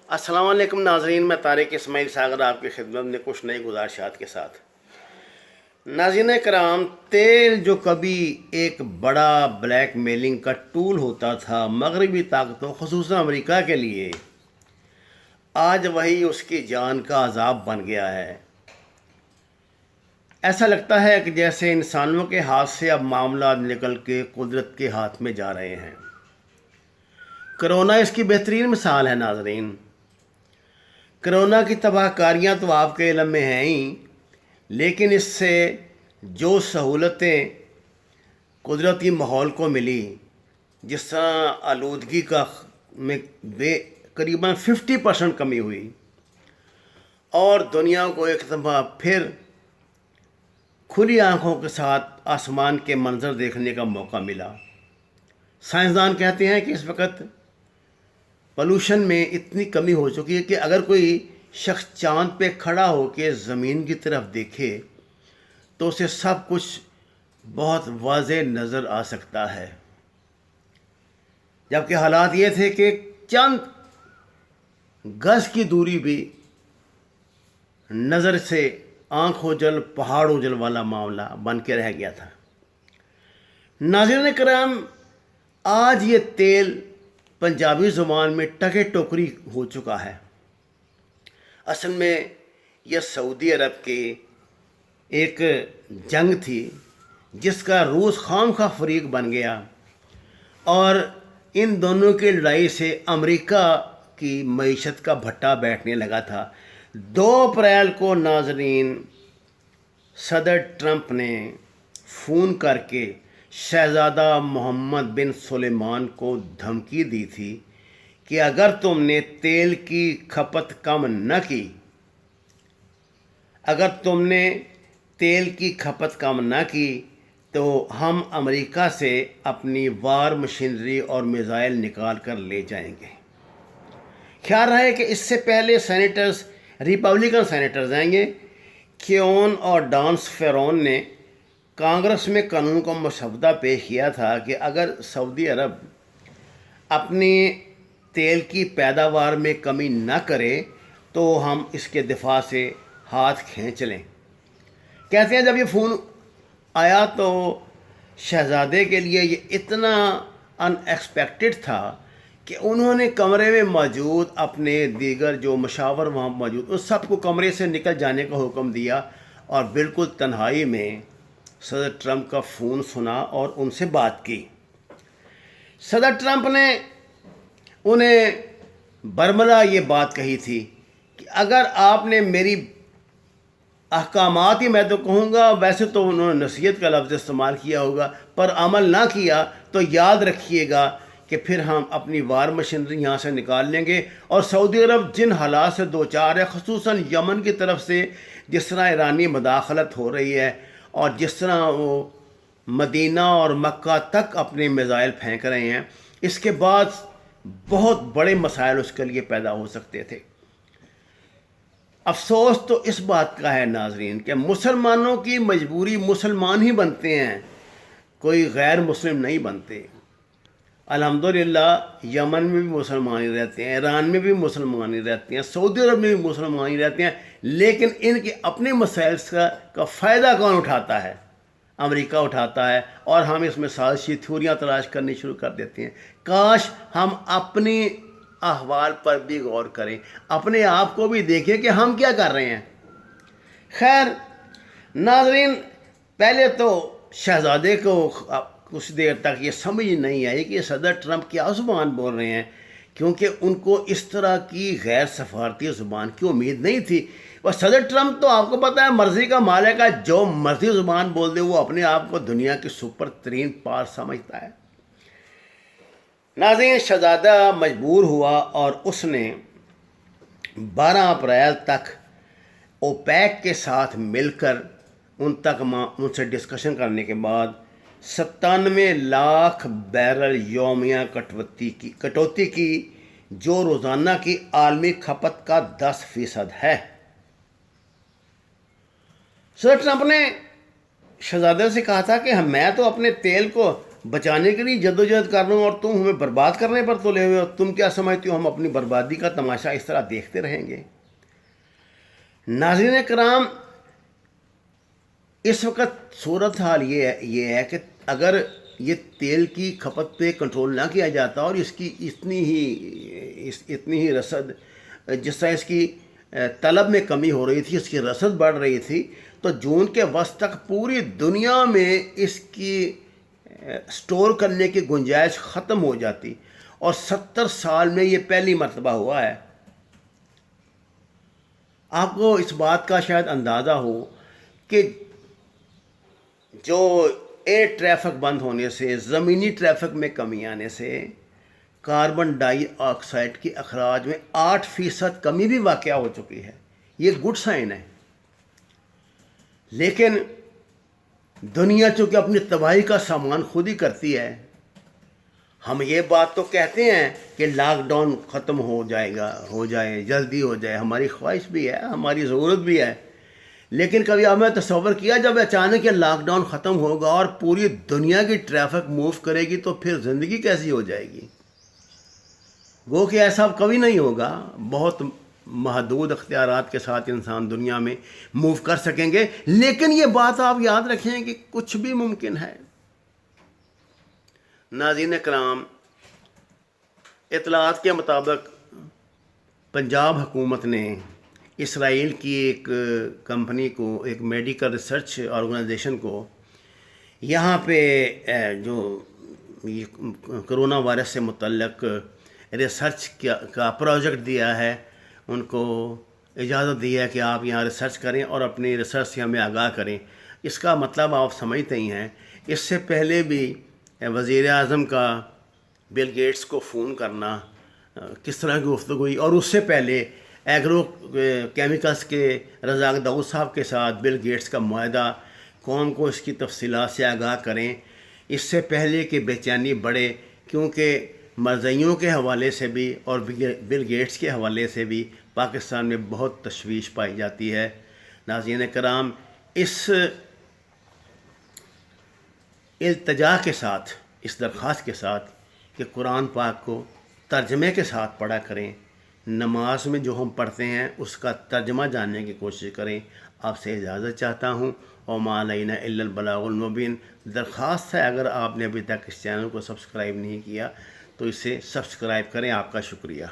السلام علیکم ناظرین، میں طارق اسماعیل ساغر آپ کی خدمت میں کچھ نئی گزارشات کے ساتھ۔ ناظرین کرام، تیل جو کبھی ایک بڑا بلیک میلنگ کا ٹول ہوتا تھا مغربی طاقتوں خصوصاً امریکہ کے لیے، آج وہی اس کی جان کا عذاب بن گیا ہے۔ ایسا لگتا ہے کہ جیسے انسانوں کے ہاتھ سے اب معاملات نکل کے قدرت کے ہاتھ میں جا رہے ہیں۔ کرونا اس کی بہترین مثال ہے ناظرین۔ کرونا کی تباہ کاریاں تو آپ کے علم میں ہیں ہی، لیکن اس سے جو سہولتیں قدرتی ماحول کو ملی، جس طرح آلودگی کا میں قریباً 50% کمی ہوئی، اور دنیا کو ایک دفعہ پھر کھلی آنکھوں کے ساتھ آسمان کے منظر دیکھنے کا موقع ملا۔ سائنسدان کہتے ہیں کہ اس وقت پولوشن میں اتنی کمی ہو چکی ہے کہ اگر کوئی شخص چاند پہ کھڑا ہو کے زمین کی طرف دیکھے تو اسے سب کچھ بہت واضح نظر آ سکتا ہے، جبکہ حالات یہ تھے کہ چند گز کی دوری بھی نظر سے آنکھ اوجل پہاڑ اوجل والا معاملہ بن کے رہ گیا تھا۔ ناظرین کرام، آج یہ تیل پنجابی زبان میں ٹکے ٹوکری ہو چکا ہے۔ اصل میں یہ سعودی عرب کی ایک جنگ تھی جس کا روس خام خواہ فریق بن گیا، اور ان دونوں کی لڑائی سے امریکہ کی معیشت کا بھٹا بیٹھنے لگا تھا۔ 2 اپریل کو ناظرین صدر ٹرمپ نے فون کر کے شہزادہ محمد بن سلیمان کو دھمکی دی تھی کہ اگر تم نے تیل کی کھپت کم نہ کی، تو ہم امریکہ سے اپنی وار مشینری اور میزائل نکال کر لے جائیں گے۔ خیال رہے کہ اس سے پہلے ریپبلکن سینیٹرز آئیں گے، کیون اور ڈانس فیرون نے کانگریس میں قانون کو مسودہ پیش کیا تھا کہ اگر سعودی عرب اپنی تیل کی پیداوار میں کمی نہ کرے تو ہم اس کے دفاع سے ہاتھ کھینچ لیں۔ کہتے ہیں جب یہ فون آیا تو شہزادے کے لیے یہ اتنا ان ایکسپیکٹڈ تھا کہ انہوں نے کمرے میں موجود اپنے دیگر جو مشاور وہاں موجود اس سب کو کمرے سے نکل جانے کا حکم دیا، اور بالکل تنہائی میں صدر ٹرمپ کا فون سنا اور ان سے بات کی۔ صدر ٹرمپ نے انہیں برملا یہ بات کہی تھی کہ اگر آپ نے میری احکامات ہی، میں تو کہوں گا، ویسے تو انہوں نے نصیحت کا لفظ استعمال کیا ہوگا، پر عمل نہ کیا تو یاد رکھیے گا کہ پھر ہم اپنی وار مشینری یہاں سے نکال لیں گے۔ اور سعودی عرب جن حالات سے دوچار ہے، خصوصاً یمن کی طرف سے جس طرح ایرانی مداخلت ہو رہی ہے، اور جس طرح وہ مدینہ اور مکہ تک اپنے میزائل پھینک رہے ہیں، اس کے بعد بہت بڑے مسائل اس کے لیے پیدا ہو سکتے تھے۔ افسوس تو اس بات کا ہے ناظرین کہ مسلمانوں کی مجبوری مسلمان ہی بنتے ہیں، کوئی غیر مسلم نہیں بنتے۔ الحمدللہ یمن میں بھی مسلمان ہی رہتے ہیں، ایران میں بھی مسلمان ہی رہتے ہیں، سعودی عرب میں بھی مسلمان ہی رہتے ہیں، لیکن ان کے اپنے مسائل کا فائدہ کون اٹھاتا ہے؟ امریکہ اٹھاتا ہے، اور ہم اس میں سازشی تھیوریاں تلاش کرنی شروع کر دیتے ہیں۔ کاش ہم اپنی احوال پر بھی غور کریں، اپنے آپ کو بھی دیکھیں کہ ہم کیا کر رہے ہیں۔ خیر ناظرین، پہلے تو شہزادے کو کچھ دیر تک یہ سمجھ نہیں آئی کہ صدر ٹرمپ کیا زبان بول رہے ہیں، کیونکہ ان کو اس طرح کی غیر سفارتی زبان کی امید نہیں تھی۔ اور صدر ٹرمپ تو آپ کو پتہ ہے مرضی کا مالک ہے، جو مرضی زبان بول دے وہ اپنے آپ کو دنیا کی سپر ترین پار سمجھتا ہے۔ ناظرین، شہزادہ مجبور ہوا اور اس نے 12 اپریل تک اوپیک کے ساتھ مل کر ان سے ڈسکشن کرنے کے بعد 97 لاکھ بیرل یومیہ کٹوتی کی، جو روزانہ کی عالمی کھپت کا 10% ہے۔ صدر ٹرمپ نے شہزادے سے کہا تھا کہ میں تو اپنے تیل کو بچانے کے لیے جدوجہد کر رہا ہوں اور تم ہمیں برباد کرنے پر تلے ہوئے ہو. تم کیا سمجھتی ہو ہم اپنی بربادی کا تماشا اس طرح دیکھتے رہیں گے؟ ناظرین کرام، اس وقت صورت حال یہ ہے کہ اگر یہ تیل کی کھپت پہ کنٹرول نہ کیا جاتا اور اس کی اتنی ہی رسد، جس طرح اس کی طلب میں کمی ہو رہی تھی، اس کی رسد بڑھ رہی تھی، تو جون کے وسط تک پوری دنیا میں اس کی سٹور کرنے کی گنجائش ختم ہو جاتی، اور 70 سال میں یہ پہلی مرتبہ ہوا ہے. آپ کو اس بات کا شاید اندازہ ہو کہ جو ایئر ٹریفک بند ہونے سے، زمینی ٹریفک میں کمی آنے سے کاربن ڈائی آکسائڈ کی اخراج میں 8% کمی بھی واقع ہو چکی ہے. یہ گڈ سائن ہے. لیکن دنیا چونکہ اپنی تباہی کا سامان خود ہی کرتی ہے. ہم یہ بات تو کہتے ہیں کہ لاک ڈاؤن ختم ہو جائے جلدی ہو جائے، ہماری خواہش بھی ہے، ہماری ضرورت بھی ہے. لیکن کبھی آپ نے تصور کیا جب اچانک یہ لاک ڈاؤن ختم ہوگا اور پوری دنیا کی ٹریفک موو کرے گی تو پھر زندگی کیسی ہو جائے گی؟ گو کہ ایسا کبھی نہیں ہوگا. بہت محدود اختیارات کے ساتھ انسان دنیا میں موو کر سکیں گے. لیکن یہ بات آپ یاد رکھیں کہ کچھ بھی ممکن ہے. ناظرین کرام، اطلاعات کے مطابق پنجاب حکومت نے اسرائیل کی ایک کمپنی کو، ایک میڈیکل ریسرچ آرگنائزیشن کو یہاں پہ جو کرونا وائرس سے متعلق ریسرچ کا پروجیکٹ دیا ہے، ان کو اجازت دی ہے کہ آپ یہاں ریسرچ کریں اور اپنی ریسرچ سے ہمیں آگاہ کریں. اس کا مطلب آپ سمجھتے ہی ہیں. اس سے پہلے بھی وزیر اعظم کا بل گیٹس کو فون کرنا کس طرح کی گفتگو ہوئی، اور اس سے پہلے ایگرو کیمیکلز کے رزاق داؤد صاحب کے ساتھ بل گیٹس کا معاہدہ، قوم کو اس کی تفصیلات سے آگاہ کریں. اس سے پہلے کہ بے چینی بڑھے، کیونکہ مرضیوں کے حوالے سے بھی اور بل گیٹس کے حوالے سے بھی پاکستان میں بہت تشویش پائی جاتی ہے. ناظرین کرام، اس التجا کے ساتھ، اس درخواست کے ساتھ کہ قرآن پاک کو ترجمے کے ساتھ پڑھا کریں، نماز میں جو ہم پڑھتے ہیں اس کا ترجمہ جاننے کی کوشش کریں، آپ سے اجازت چاہتا ہوں. وما علینا الا البلاغ المبین. درخواست ہے اگر آپ نے ابھی تک اس چینل کو سبسکرائب نہیں کیا تو اسے سبسکرائب کریں. آپ کا شکریہ.